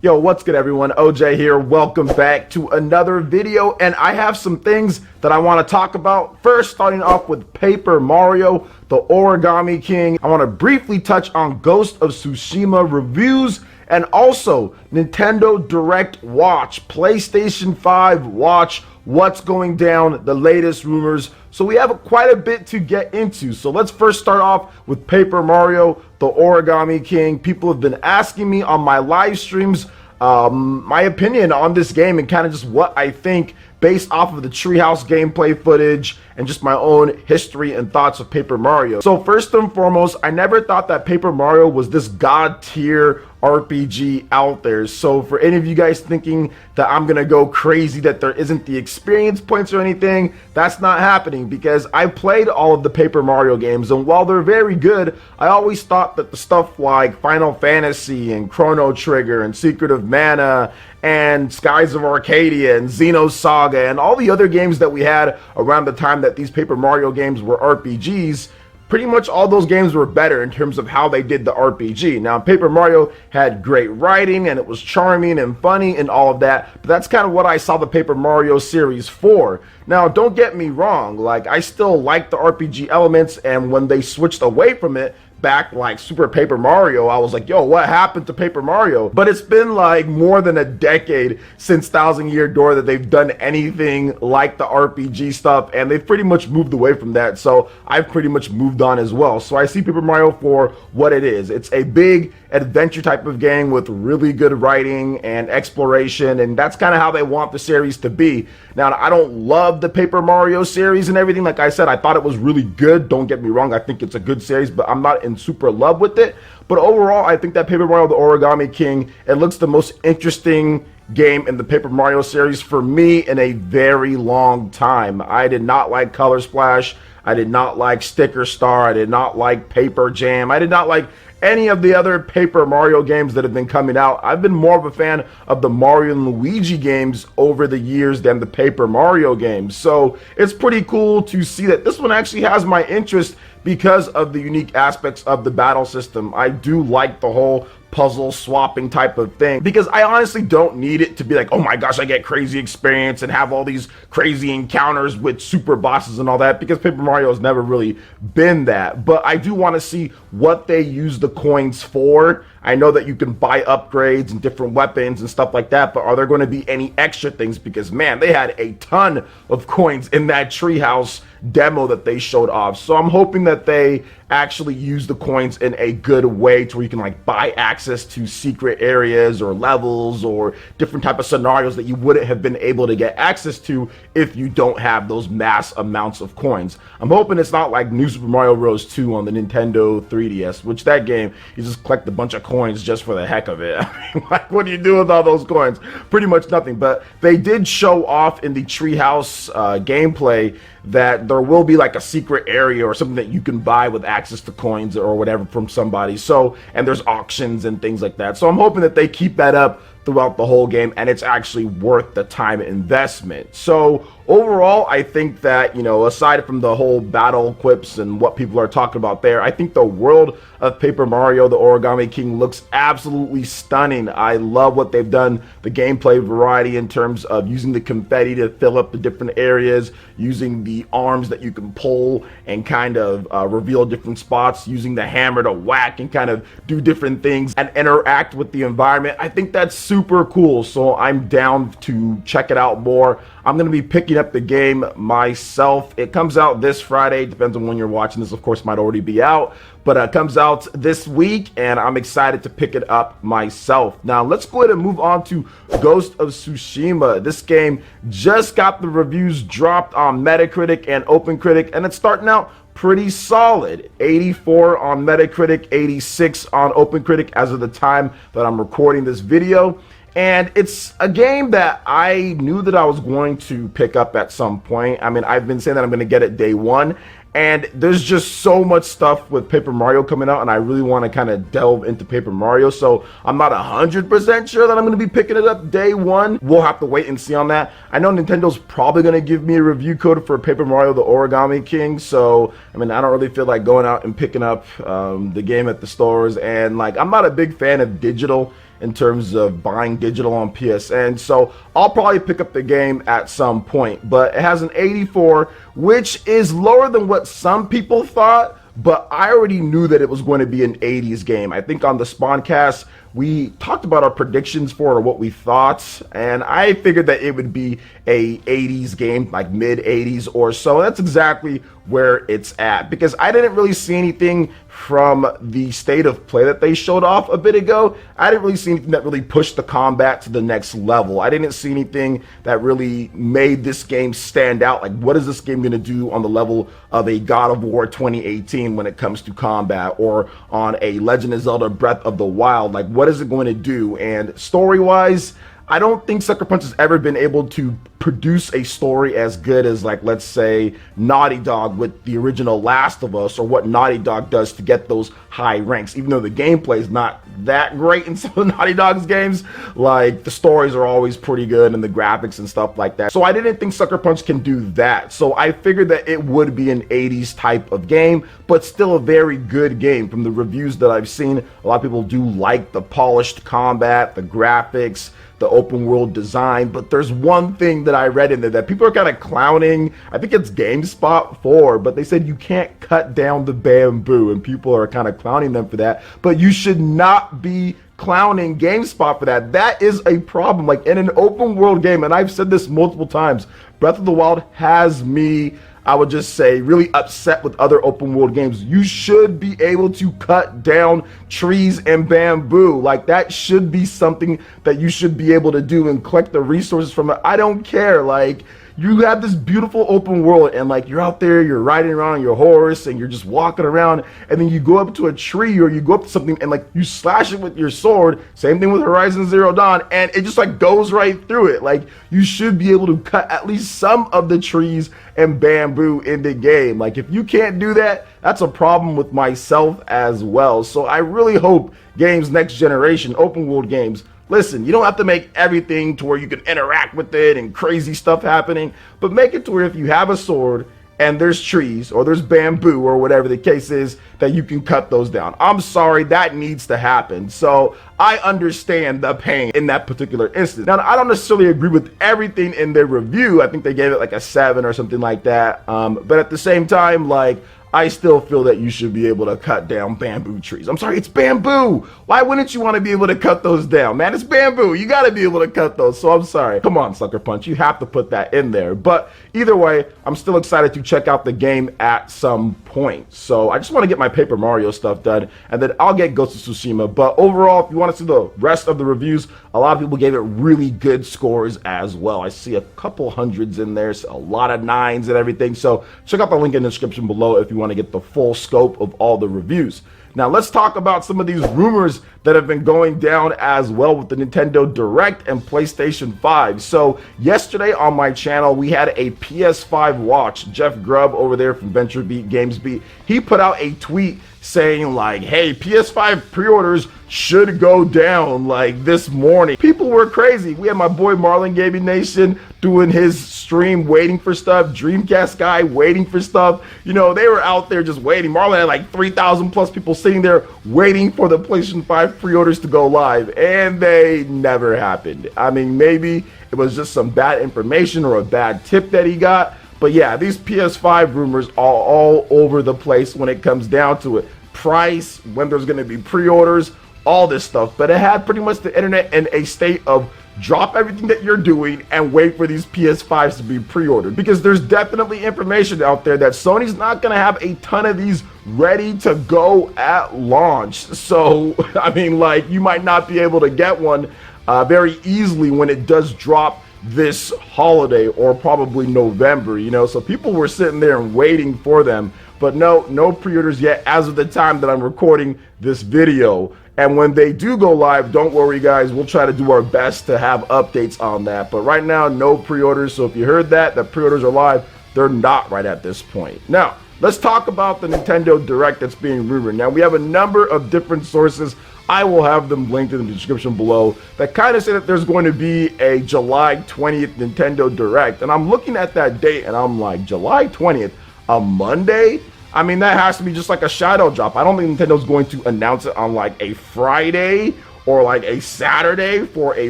Yo, what's good everyone? OJ here. Welcome back to another video, and I have some things that I want to talk about. First, starting off with Paper Mario, the Origami King. I want to briefly touch on Ghost of Tsushima reviews, and also Nintendo Direct Watch, PlayStation 5 Watch, what's going down, the latest rumors. So we have quite a bit to get into. So let's first start off with Paper Mario, the Origami King. People have been asking me on my live streams my opinion on this game and kind of just what I think based off of the Treehouse gameplay footage and just my own history and thoughts of Paper Mario. So first and foremost, I never thought that Paper Mario was this god tier RPG out there. So for any of you guys thinking that I'm gonna go crazy that there isn't the experience points or anything, that's not happening, because I played all of the Paper Mario games, and while they're very good, I always thought that the stuff like Final Fantasy and Chrono Trigger and Secret of Mana and Skies of Arcadia and Xenosaga and all the other games that we had around the time that these Paper Mario games were RPGs, pretty much all those games were better in terms of how they did the RPG. Now, Paper Mario had great writing and it was charming and funny and all of that, but that's kind of what I saw the Paper Mario series for. Now, don't get me wrong, like, I still like the RPG elements, and when they switched away from it, back like Super Paper Mario, I was like, yo, what happened to Paper Mario? But it's been like more than a decade since Thousand Year Door that they've done anything like the RPG stuff, and they've pretty much moved away from that. So I've pretty much moved on as well. So I see Paper Mario for what it is. It's a big adventure type of game with really good writing and exploration, and that's kind of how they want the series to be. Now, I don't love the Paper Mario series and everything. Like I said, I thought it was really good. Don't get me wrong, I think it's a good series, but I'm not in super love with it. But overall, I think that Paper Mario the Origami King, it looks the most interesting game in the Paper Mario series for me in a very long time. I did not like Color Splash. I did not like Sticker Star. I did not like Paper Jam. I did not like any of the other Paper Mario games that have been coming out. I've been more of a fan of the Mario and Luigi games over the years than the Paper Mario games. So it's pretty cool to see that this one actually has my interest because of the unique aspects of the battle system. I do like the whole puzzle swapping type of thing, because I honestly don't need it to be like, oh my gosh, I get crazy experience and have all these crazy encounters with super bosses and all that, because Paper Mario has never really been that. But I do want to see what they use the coins for. I know that you can buy upgrades and different weapons and stuff like that, but are there going to be any extra things? Because man, they had a ton of coins in that Treehouse demo that they showed off. So I'm hoping that they actually use the coins in a good way to where you can like buy access to secret areas or levels or different type of scenarios that you wouldn't have been able to get access to if you don't have those mass amounts of coins. I'm hoping it's not like New Super Mario Bros. 2 on the Nintendo 3DS, which that game, you just collect a bunch of coins just for the heck of it. I mean, like, what do you do with all those coins? Pretty much nothing. But they did show off in the Treehouse gameplay that there will be like a secret area or something that you can buy with access to coins or whatever from somebody. So, and there's auctions and things like that. So I'm hoping that they keep that up throughout the whole game, and it's actually worth the time investment. So overall, I think that, you know, aside from the whole battle quips and what people are talking about there, I think the world of Paper Mario the Origami King looks absolutely stunning. I love what they've done, the gameplay variety in terms of using the confetti to fill up the different areas, using the arms that you can pull and kind of reveal different spots, using the hammer to whack and kind of do different things and interact with the environment. I think that's super cool, so I'm down to check it out more. I'm going to be picking up the game myself. It comes out this Friday. Depends on when you're watching this. Of course, it might already be out, but it comes out this week, and I'm excited to pick it up myself. Now, let's go ahead and move on to Ghost of Tsushima. This game just got the reviews dropped on Metacritic and OpenCritic, and it's starting out pretty solid. 84 on Metacritic, 86 on OpenCritic as of the time that I'm recording this video. And it's a game that I knew that I was going to pick up at some point. I mean, I've been saying that I'm going to get it day one, and there's just so much stuff with Paper Mario coming out, and I really want to kind of delve into Paper Mario, so I'm not 100% sure that I'm going to be picking it up day one. We'll have to wait and see on that. I know Nintendo's probably going to give me a review code for Paper Mario the Origami King, so I mean, I don't really feel like going out and picking up the game at the stores, and like, I'm not a big fan of digital in terms of buying digital on PSN. So I'll probably pick up the game at some point, but it has an 84, which is lower than what some people thought. But I already knew that it was going to be an 80s game. I think on the Spawncast, we talked about our predictions for it, or what we thought, and I figured that it would be a 80s game, like mid 80s or so. That's exactly where it's at, because I didn't really see anything from the state of play that they showed off a bit ago. I didn't really see anything that really pushed the combat to the next level. I didn't see anything that really made this game stand out. Like, what is this game going to do on the level of a God of War 2018 when it comes to combat, or on a Legend of Zelda Breath of the Wild? Like, what is it going to do? And story-wise, I don't think Sucker Punch has ever been able to produce a story as good as, like, let's say Naughty Dog with the original Last of Us, or what Naughty Dog does to get those high ranks. Even though the gameplay is not that great in some of Naughty Dog's games, like, the stories are always pretty good and the graphics and stuff like that. So I didn't think Sucker Punch can do that. So I figured that it would be an 80s type of game, but still a very good game. From the reviews that I've seen, a lot of people do like the polished combat, the graphics, the open world design. But there's one thing that I read in there that people are kind of clowning. I think it's GameSpot for, but they said you can't cut down the bamboo, and people are kind of clowning them for that. But you should not be clowning GameSpot for that. That is a problem. Like, in an open world game, and I've said this multiple times, Breath of the Wild has me, I would just say, really upset with other open world games. You should be able to cut down trees and bamboo. Like, that should be something that you should be able to do and collect the resources from it. I don't care. Like, you have this beautiful open world, and like, you're out there, you're riding around on your horse, and you're just walking around, and then you go up to a tree, or you go up to something, and like, you slash it with your sword. Same thing with Horizon Zero Dawn, and it just like goes right through it. Like, you should be able to cut at least some of the trees and bamboo in the game. Like, if you can't do that, that's a problem with myself as well. So I really hope games next generation, open world games, listen, you don't have to make everything to where you can interact with it and crazy stuff happening, but make it to where if you have a sword and there's trees or there's bamboo or whatever the case is, that you can cut those down. I'm sorry, that needs to happen. So I understand the pain in that particular instance. Now, I don't necessarily agree with everything in their review. I think they gave it like a 7 or something like that. But at the same time, like, I still feel that you should be able to cut down bamboo trees. I'm sorry, it's bamboo. Why wouldn't you want to be able to cut those down, man? It's bamboo. You got to be able to cut those. So I'm sorry. Come on, Sucker Punch. You have to put that in there. But either way, I'm still excited to check out the game at some point. So I just want to get my Paper Mario stuff done, and then I'll get Ghost of Tsushima. But overall, if you want to see the rest of the reviews, a lot of people gave it really good scores as well. I see a couple hundreds in there, so a lot of 9s and everything. So check out the link in the description below if you want to get the full scope of all the reviews. Now let's talk about some of these rumors that have been going down as well with the Nintendo Direct and PlayStation 5. So yesterday on my channel, we had a PS5 watch. Jeff Grubb over there from VentureBeat GamesBeat, he put out a tweet saying like, hey, PS5 pre-orders should go down like this morning. People were crazy. We had my boy Marlon Gaming Nation doing his stream waiting for stuff. Dreamcast guy waiting for stuff. You know, they were out there just waiting. Marlon had like 3,000 plus people sitting there waiting for the PlayStation 5 pre-orders to go live, and they never happened. I mean, maybe it was just some bad information or a bad tip that he got. But yeah, these PS5 rumors are all over the place when it comes down to it. Price, when there's going to be pre-orders, all this stuff. But it had pretty much the internet in a state of drop everything that you're doing and wait for these PS5s to be pre-ordered. Because there's definitely information out there that Sony's not going to have a ton of these ready to go at launch. So, I mean, like, you might not be able to get one very easily when it does drop this holiday, or probably November, you know. So people were sitting there and waiting for them, but no pre-orders yet as of the time that I'm recording this video. And when they do go live, don't worry guys, we'll try to do our best to have updates on that. But right now, no pre-orders. So if you heard that the pre-orders are live, they're not right at this point. Now let's talk about the Nintendo Direct that's being rumored. Now we have a number of different sources, I will have them linked in the description below, that kind of say that there's going to be a July 20th Nintendo Direct. And I'm looking at that date and I'm like, July 20th, a Monday? I mean, that has to be just like a shadow drop. I don't think Nintendo's going to announce it on like a Friday or like a Saturday for a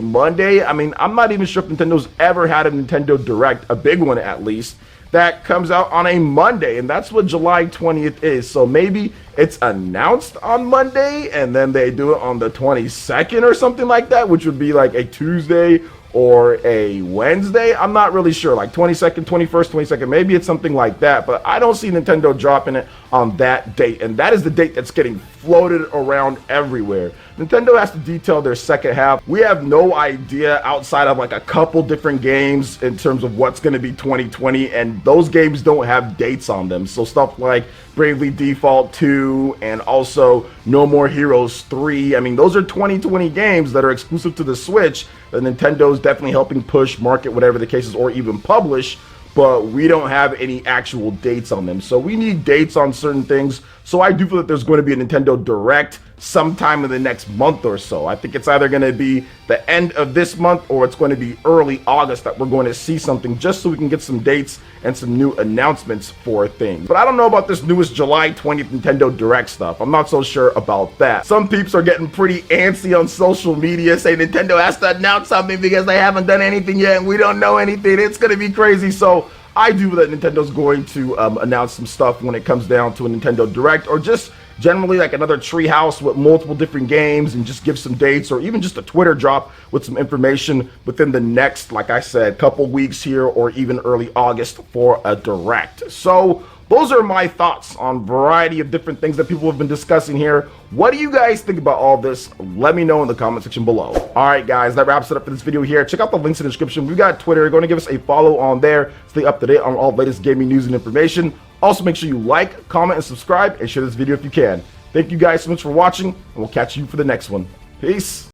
Monday. I mean, I'm not even sure if Nintendo's ever had a Nintendo Direct, a big one at least, that comes out on a Monday, and that's what July 20th is. So maybe it's announced on Monday and then they do it on the 22nd or something like that, which would be like a Tuesday or a Wednesday. I'm not really sure, like 22nd, 21st, 22nd, maybe it's something like that, but I don't see Nintendo dropping it on that date, and that is the date that's getting floated around everywhere. Nintendo has to detail their second half. We have no idea outside of like a couple different games in terms of what's going to be 2020, and those games don't have dates on them. So stuff like Bravely Default 2 and also No More Heroes 3, I mean, those are 2020 games that are exclusive to the Switch that Nintendo's definitely helping push, market, whatever the case is, or even publish, but we don't have any actual dates on them. So we need dates on certain things. So I do feel that there's going to be a Nintendo Direct sometime in the next month or so. I think it's either going to be the end of this month or it's going to be early August that we're going to see something, just so we can get some dates and some new announcements for things. But I don't know about this newest July 20th Nintendo Direct stuff. I'm not so sure about that. Some peeps are getting pretty antsy on social media saying Nintendo has to announce something because they haven't done anything yet and we don't know anything. It's going to be crazy. So I do that Nintendo's going to announce some stuff when it comes down to a Nintendo Direct, or just generally like another treehouse with multiple different games, and just give some dates, or even just a Twitter drop with some information within the next, like I said, couple weeks here, or even early August for a Direct. So those are my thoughts on a variety of different things that people have been discussing here. What do you guys think about all this? Let me know in the comment section below. All right, guys, that wraps it up for this video here. Check out the links in the description. We got Twitter. You're going to give us a follow on there. Stay up to date on all the latest gaming news and information. Also, make sure you like, comment, and subscribe, and share this video if you can. Thank you guys so much for watching, and we'll catch you for the next one. Peace.